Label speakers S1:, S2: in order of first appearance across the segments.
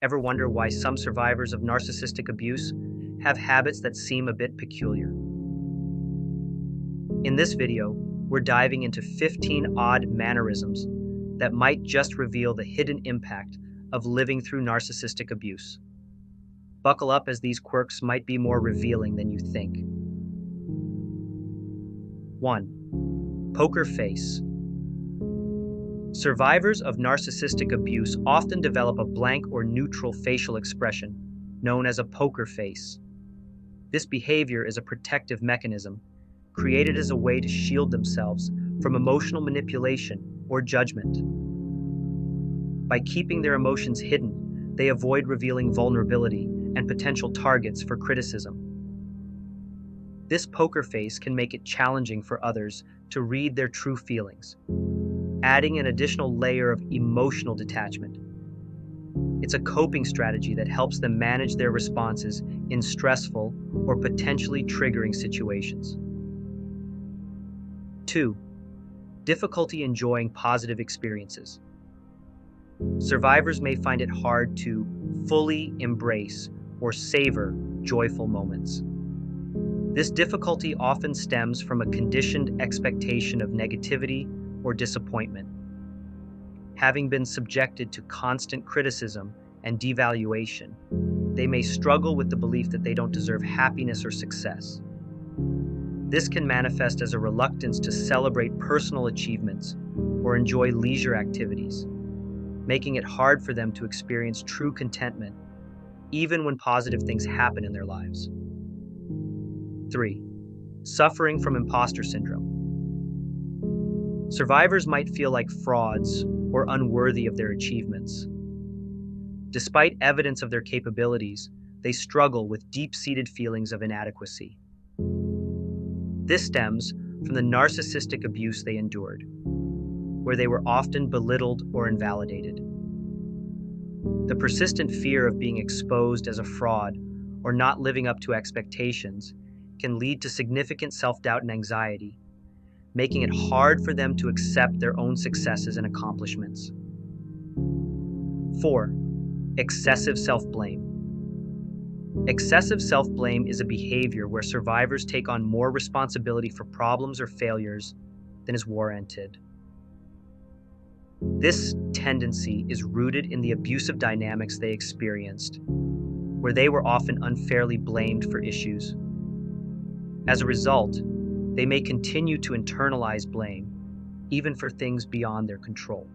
S1: Ever wonder why some survivors of narcissistic abuse have habits that seem a bit peculiar? In this video, we're diving into 15 odd mannerisms that might just reveal the hidden impact of living through narcissistic abuse. Buckle up, as these quirks might be more revealing than you think. 1. Poker face. Survivors of narcissistic abuse often develop a blank or neutral facial expression, known as a poker face. This behavior is a protective mechanism, created as a way to shield themselves from emotional manipulation or judgment. By keeping their emotions hidden, they avoid revealing vulnerability and potential targets for criticism. This poker face can make it challenging for others to read their true feelings, adding an additional layer of emotional detachment. It's a coping strategy that helps them manage their responses in stressful or potentially triggering situations. 2. Difficulty enjoying positive experiences. Survivors may find it hard to fully embrace or savor joyful moments. This difficulty often stems from a conditioned expectation of negativity or disappointment. Having been subjected to constant criticism and devaluation, they may struggle with the belief that they don't deserve happiness or success. This can manifest as a reluctance to celebrate personal achievements or enjoy leisure activities, making it hard for them to experience true contentment, even when positive things happen in their lives. 3. Suffering from imposter syndrome. Survivors might feel like frauds or unworthy of their achievements. Despite evidence of their capabilities, they struggle with deep-seated feelings of inadequacy. This stems from the narcissistic abuse they endured, where they were often belittled or invalidated. The persistent fear of being exposed as a fraud or not living up to expectations can lead to significant self-doubt and anxiety, making it hard for them to accept their own successes and accomplishments. 4. Excessive self-blame. Excessive self-blame is a behavior where survivors take on more responsibility for problems or failures than is warranted. This tendency is rooted in the abusive dynamics they experienced, where they were often unfairly blamed for issues. As a result, they may continue to internalize blame, even for things beyond their control.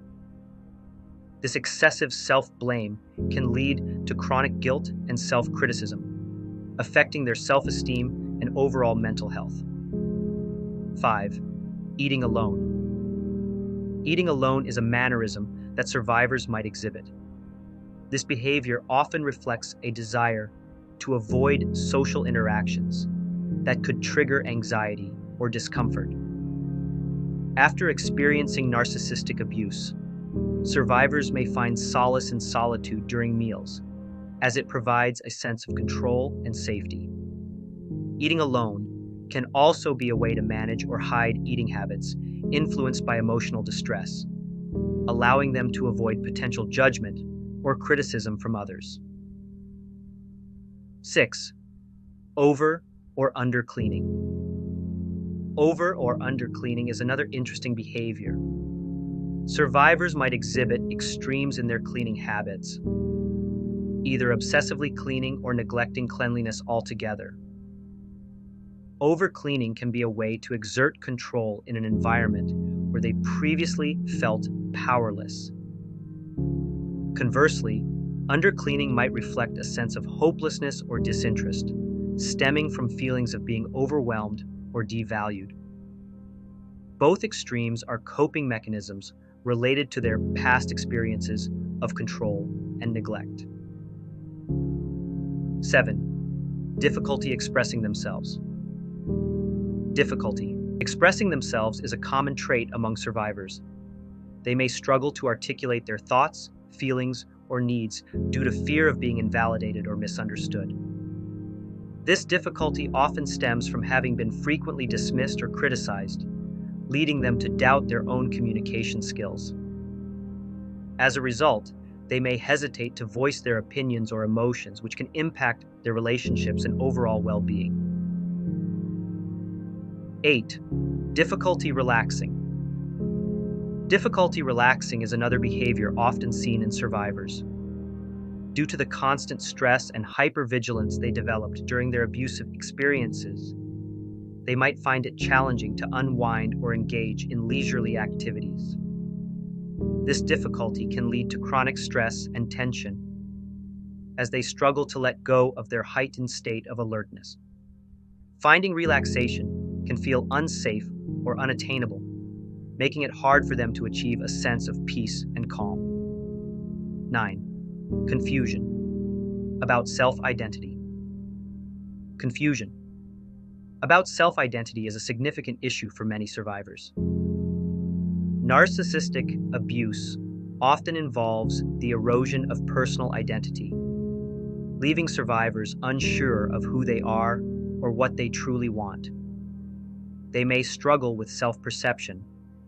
S1: This excessive self-blame can lead to chronic guilt and self-criticism, affecting their self-esteem and overall mental health. 5. Eating alone. Eating alone is a mannerism that survivors might exhibit. This behavior often reflects a desire to avoid social interactions that could trigger anxiety or discomfort. After experiencing narcissistic abuse, survivors may find solace in solitude during meals, as it provides a sense of control and safety. Eating alone can also be a way to manage or hide eating habits influenced by emotional distress, allowing them to avoid potential judgment or criticism from others. 6. Over or under cleaning. Over or under cleaning is another interesting behavior. Survivors might exhibit extremes in their cleaning habits, either obsessively cleaning or neglecting cleanliness altogether. Over-cleaning can be a way to exert control in an environment where they previously felt powerless. Conversely, under-cleaning might reflect a sense of hopelessness or disinterest, stemming from feelings of being overwhelmed or devalued. Both extremes are coping mechanisms related to their past experiences of control and neglect. 7. Difficulty expressing themselves. Difficulty expressing themselves is a common trait among survivors. They may struggle to articulate their thoughts, feelings, or needs due to fear of being invalidated or misunderstood. This difficulty often stems from having been frequently dismissed or criticized, leading them to doubt their own communication skills. As a result, they may hesitate to voice their opinions or emotions, which can impact their relationships and overall well-being. 8. Difficulty relaxing. Difficulty relaxing is another behavior often seen in survivors. Due to the constant stress and hypervigilance they developed during their abusive experiences, they might find it challenging to unwind or engage in leisurely activities. This difficulty can lead to chronic stress and tension as they struggle to let go of their heightened state of alertness. Finding relaxation can feel unsafe or unattainable, making it hard for them to achieve a sense of peace and calm. 9. Confusion about self-identity. Confusion about self-identity is a significant issue for many survivors. Narcissistic abuse often involves the erosion of personal identity, leaving survivors unsure of who they are or what they truly want. They may struggle with self-perception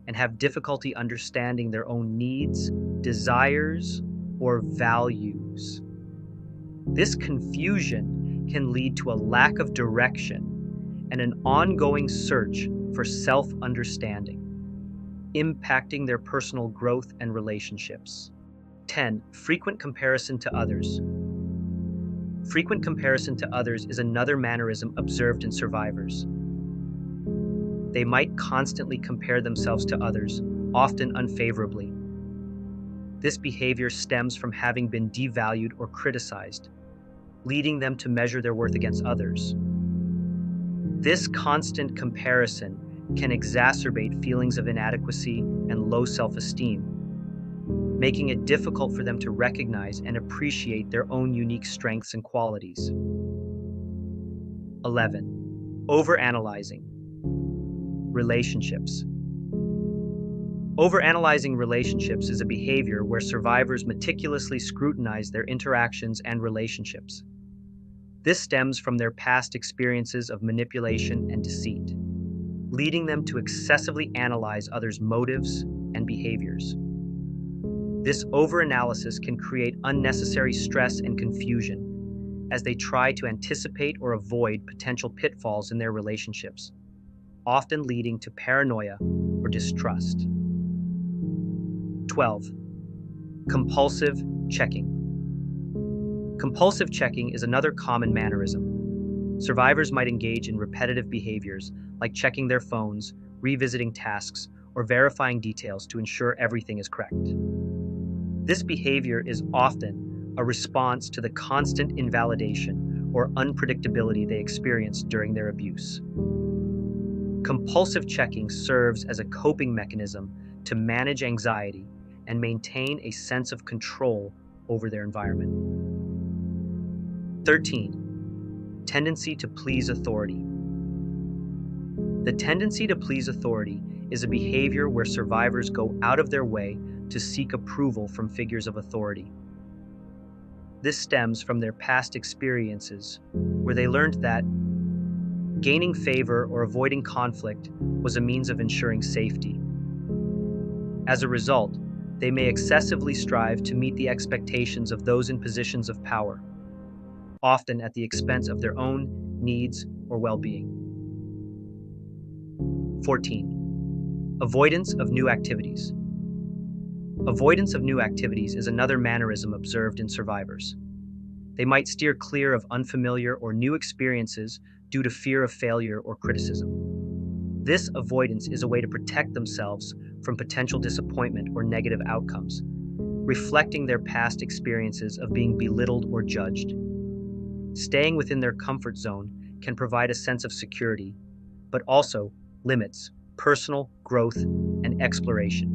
S1: and have difficulty understanding their own needs, desires, or values. This confusion can lead to a lack of direction and an ongoing search for self-understanding, impacting their personal growth and relationships. 10. Frequent comparison to others. Frequent comparison to others is another mannerism observed in survivors. They might constantly compare themselves to others, often unfavorably. This behavior stems from having been devalued or criticized, leading them to measure their worth against others. This constant comparison can exacerbate feelings of inadequacy and low self-esteem, making it difficult for them to recognize and appreciate their own unique strengths and qualities. 11. Overanalyzing. Relationships. Overanalyzing relationships is a behavior where survivors meticulously scrutinize their interactions and relationships. This stems from their past experiences of manipulation and deceit, leading them to excessively analyze others' motives and behaviors. This overanalysis can create unnecessary stress and confusion as they try to anticipate or avoid potential pitfalls in their relationships, often leading to paranoia or distrust. 12. Compulsive checking. Compulsive checking is another common mannerism. Survivors might engage in repetitive behaviors like checking their phones, revisiting tasks, or verifying details to ensure everything is correct. This behavior is often a response to the constant invalidation or unpredictability they experienced during their abuse. Compulsive checking serves as a coping mechanism to manage anxiety and maintain a sense of control over their environment. 13. Tendency to please authority. The tendency to please authority is a behavior where survivors go out of their way to seek approval from figures of authority. This stems from their past experiences, where they learned that gaining favor or avoiding conflict was a means of ensuring safety. As a result, they may excessively strive to meet the expectations of those in positions of power, often at the expense of their own needs or well-being. 14. Avoidance of new activities. Avoidance of new activities is another mannerism observed in survivors. They might steer clear of unfamiliar or new experiences due to fear of failure or criticism. This avoidance is a way to protect themselves from potential disappointment or negative outcomes, reflecting their past experiences of being belittled or judged. Staying within their comfort zone can provide a sense of security, but also limits personal growth and exploration.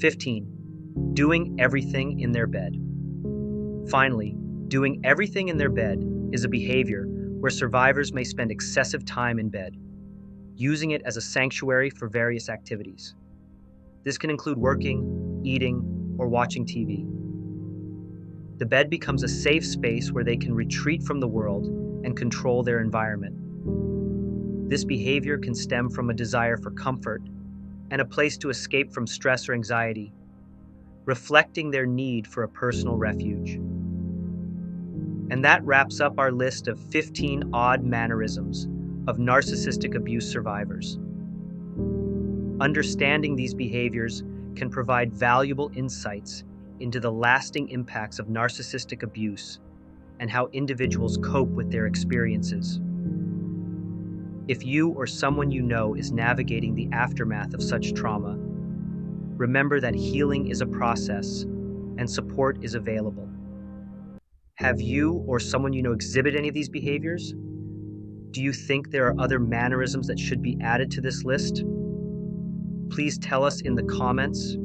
S1: 15. Doing everything in their bed. Finally, doing everything in their bed is a behavior where survivors may spend excessive time in bed, using it as a sanctuary for various activities. This can include working, eating, or watching TV. The bed becomes a safe space where they can retreat from the world and control their environment. This behavior can stem from a desire for comfort and a place to escape from stress or anxiety, reflecting their need for a personal refuge. And that wraps up our list of 15 odd mannerisms of narcissistic abuse survivors. Understanding these behaviors can provide valuable insights into the lasting impacts of narcissistic abuse and how individuals cope with their experiences. If you or someone you know is navigating the aftermath of such trauma, remember that healing is a process and support is available. Have you or someone you know exhibit any of these behaviors? Do you think there are other mannerisms that should be added to this list? Please tell us in the comments